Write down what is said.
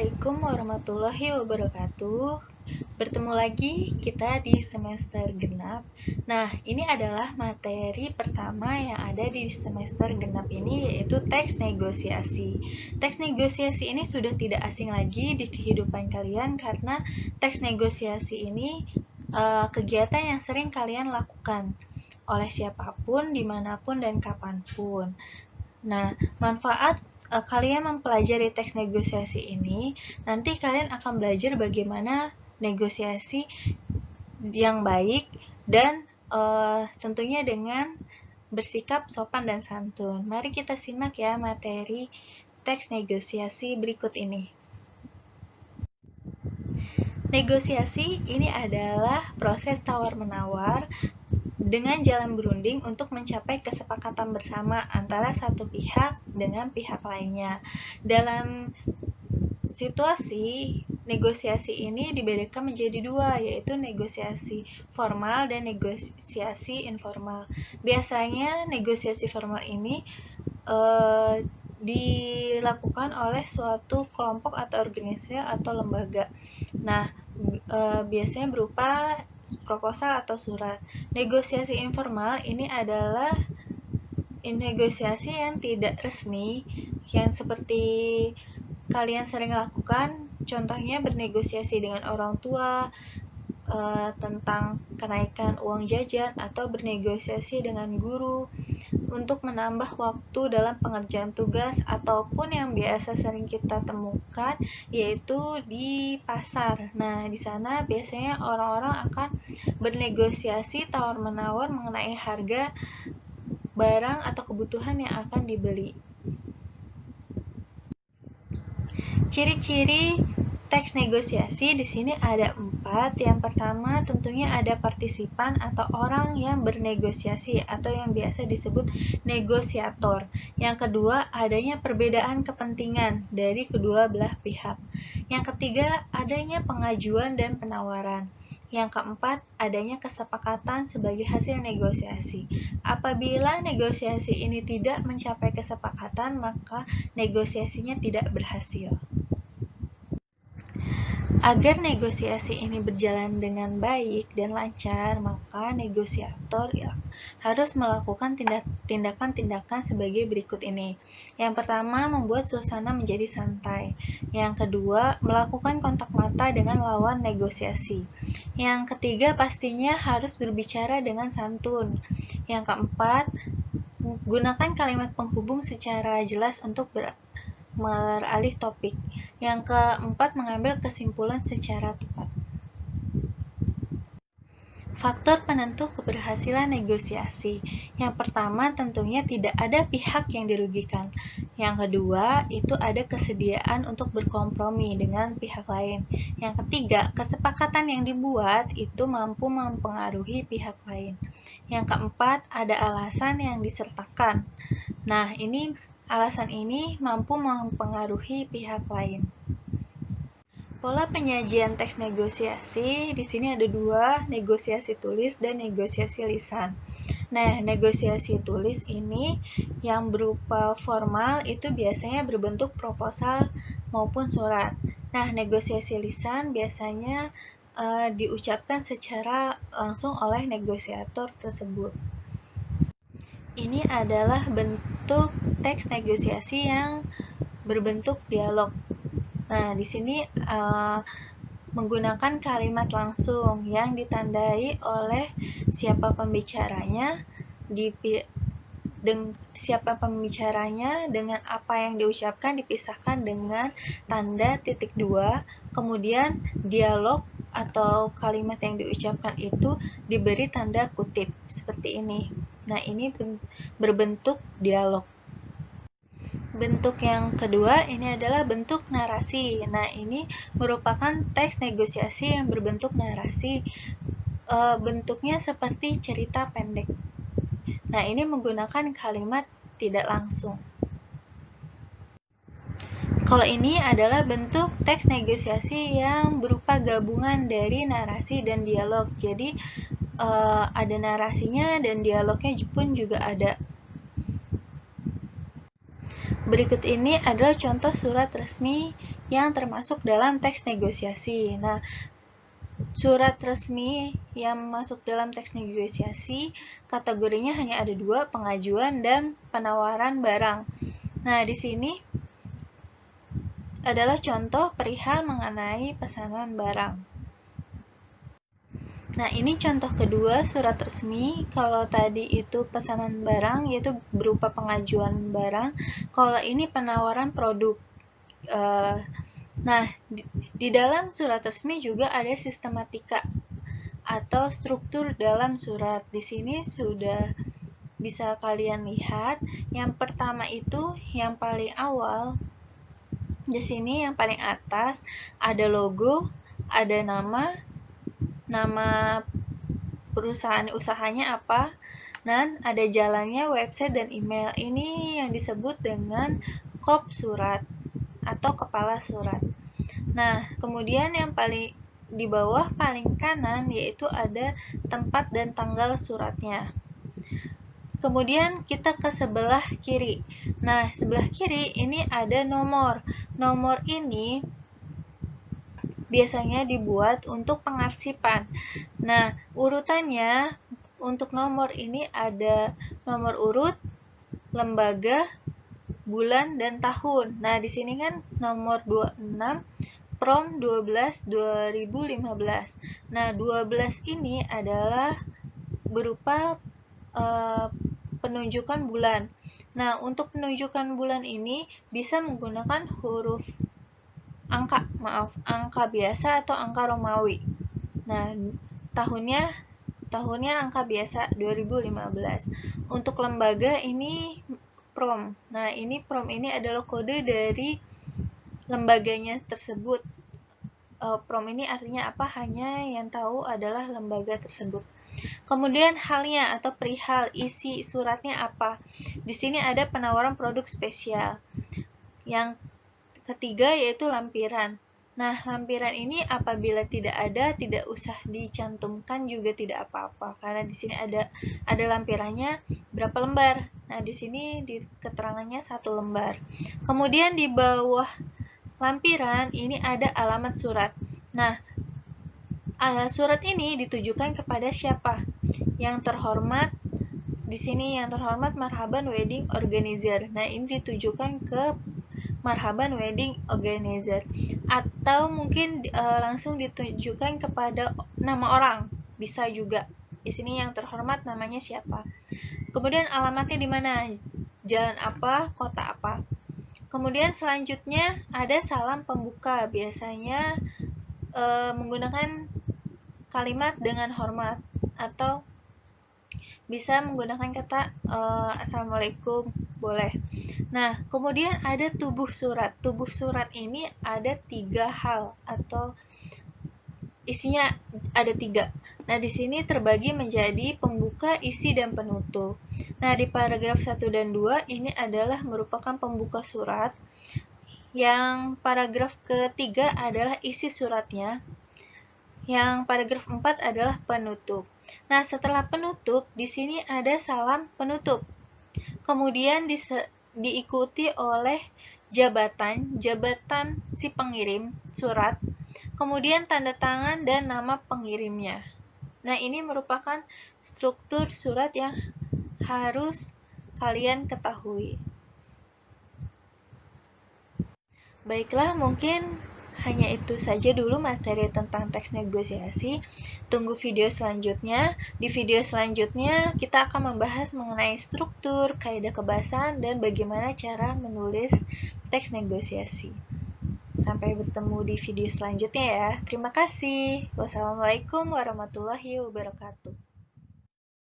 Assalamualaikum warahmatullahi wabarakatuh. Bertemu lagi kita di semester genap. Nah, ini adalah materi pertama yang ada di semester genap ini, yaitu teks negosiasi. Teks negosiasi ini sudah tidak asing lagi di kehidupan kalian karena teks negosiasi ini kegiatan yang sering kalian lakukan oleh siapapun, dimanapun, dan kapanpun. Nah, manfaat kalian mempelajari teks negosiasi ini, nanti kalian akan belajar bagaimana negosiasi yang baik dan tentunya dengan bersikap sopan dan santun. Mari kita simak ya materi teks negosiasi berikut ini. Negosiasi ini adalah proses tawar-menawar dengan jalan berunding untuk mencapai kesepakatan bersama antara satu pihak dengan pihak lainnya. Dalam situasi negosiasi ini dibedakan menjadi dua, yaitu negosiasi formal dan negosiasi informal. Biasanya negosiasi formal ini dilakukan oleh suatu kelompok atau organisasi atau lembaga. Nah, biasanya berupa proposal atau surat. Negosiasi informal ini adalah negosiasi yang tidak resmi, yang seperti kalian sering lakukan, contohnya bernegosiasi dengan orang tua tentang kenaikan uang jajan, atau bernegosiasi dengan guru untuk menambah waktu dalam pengerjaan tugas, ataupun yang biasa sering kita temukan yaitu di pasar. Nah, di sana biasanya orang-orang akan bernegosiasi tawar-menawar mengenai harga barang atau kebutuhan yang akan dibeli. Ciri-ciri teks negosiasi di sini ada 4. Yang pertama tentunya ada partisipan atau orang yang bernegosiasi atau yang biasa disebut negosiator. Yang kedua, adanya perbedaan kepentingan dari kedua belah pihak. Yang ketiga, adanya pengajuan dan penawaran. Yang keempat, adanya kesepakatan sebagai hasil negosiasi. Apabila negosiasi ini tidak mencapai kesepakatan, maka negosiasinya tidak berhasil. Agar negosiasi ini berjalan dengan baik dan lancar, maka negosiator harus melakukan tindakan-tindakan sebagai berikut ini. Yang pertama, membuat suasana menjadi santai. Yang kedua, melakukan kontak mata dengan lawan negosiasi. Yang ketiga, pastinya harus berbicara dengan santun. Yang keempat, gunakan kalimat penghubung secara jelas untuk beralih topik. Yang keempat, mengambil kesimpulan secara tepat. Faktor penentu keberhasilan negosiasi. Yang pertama, tentunya tidak ada pihak yang dirugikan. Yang kedua, itu ada kesediaan untuk berkompromi dengan pihak lain. Yang ketiga, kesepakatan yang dibuat itu mampu mempengaruhi pihak lain. Yang keempat, ada alasan yang disertakan. Nah, alasan ini mampu mempengaruhi pihak lain. Pola penyajian teks negosiasi, di sini ada 2, negosiasi tulis dan negosiasi lisan. Nah, negosiasi tulis ini yang berupa formal itu biasanya berbentuk proposal maupun surat. Nah, negosiasi lisan biasanya diucapkan secara langsung oleh negosiator tersebut. Ini adalah bentuk teks negosiasi yang berbentuk dialog. Nah, di sini menggunakan kalimat langsung yang ditandai oleh siapa pembicaranya, dengan apa yang diucapkan dipisahkan dengan tanda titik 2, kemudian dialog atau kalimat yang diucapkan itu diberi tanda kutip seperti ini. Nah, ini berbentuk dialog. Bentuk yang kedua ini adalah bentuk narasi. Nah, ini merupakan teks negosiasi yang berbentuk narasi. Bentuknya seperti cerita pendek. Nah, ini menggunakan kalimat tidak langsung. Kalau ini adalah bentuk teks negosiasi yang berupa gabungan dari narasi dan dialog. Jadi, ada narasinya dan dialognya pun juga ada. Berikut ini adalah contoh surat resmi yang termasuk dalam teks negosiasi. Nah, surat resmi yang masuk dalam teks negosiasi kategorinya hanya ada dua, pengajuan dan penawaran barang. Nah, di sini adalah contoh perihal mengenai pesanan barang. Nah, ini contoh kedua surat resmi. Kalau tadi itu pesanan barang, yaitu berupa pengajuan barang. Kalau ini penawaran produk. Nah, di dalam surat resmi juga ada sistematika atau struktur dalam surat. Di sini sudah bisa kalian lihat. Yang pertama itu, yang paling awal, di sini yang paling atas ada logo, ada nama perusahaan usahanya apa, dan ada jalannya, website, dan email. Ini yang disebut dengan kop surat atau kepala surat. Nah, kemudian yang paling di bawah paling kanan yaitu ada tempat dan tanggal suratnya. Kemudian kita ke sebelah kiri. Nah, sebelah kiri ini ada nomor. Nomor ini biasanya dibuat untuk pengarsipan. Nah, urutannya untuk nomor ini ada nomor urut, lembaga, bulan, dan tahun. Nah, di sini kan nomor 26, Prom 12 2015. Nah, 12 ini adalah berupa penunjukan bulan. Nah, untuk penunjukan bulan ini bisa menggunakan angka biasa atau angka Romawi. Nah, tahunnya angka biasa 2015. Untuk lembaga ini Prom. Nah, ini Prom ini adalah kode dari lembaganya tersebut. Prom ini artinya apa? Hanya yang tahu adalah lembaga tersebut. Kemudian halnya atau perihal isi suratnya apa? Di sini ada penawaran produk spesial. Yang ketiga yaitu lampiran. Nah, lampiran ini apabila tidak usah dicantumkan juga tidak apa-apa, karena di sini ada lampirannya berapa lembar. Nah, di sini di keterangannya 1 lembar. Kemudian di bawah lampiran ini ada alamat surat. Nah, surat ini ditujukan kepada siapa? Yang terhormat. Di sini yang terhormat Marhaban Wedding Organizer. Nah, ini ditujukan ke Marhaban Wedding Organizer, atau mungkin langsung ditujukan kepada nama orang, bisa juga. Di sini yang terhormat namanya siapa. Kemudian alamatnya di mana? Jalan apa, kota apa. Kemudian selanjutnya ada salam pembuka, biasanya menggunakan kalimat dengan hormat atau bisa menggunakan kata Assalamualaikum, boleh. Nah, kemudian ada tubuh surat. Tubuh surat ini ada 3 hal atau isinya ada 3. Nah, di sini terbagi menjadi pembuka, isi, dan penutup. Nah, di paragraf 1 dan 2 ini adalah merupakan pembuka surat. Yang paragraf ketiga adalah isi suratnya. Yang paragraf 4 adalah penutup. Nah, setelah penutup, di sini ada salam penutup. Kemudian diikuti oleh jabatan si pengirim surat, kemudian tanda tangan dan nama pengirimnya. Nah, ini merupakan struktur surat yang harus kalian ketahui. Baiklah, mungkin hanya itu saja dulu materi tentang teks negosiasi. Tunggu video selanjutnya. Di video selanjutnya kita akan membahas mengenai struktur, kaidah kebahasaan, dan bagaimana cara menulis teks negosiasi. Sampai bertemu di video selanjutnya ya. Terima kasih. Wassalamualaikum warahmatullahi wabarakatuh.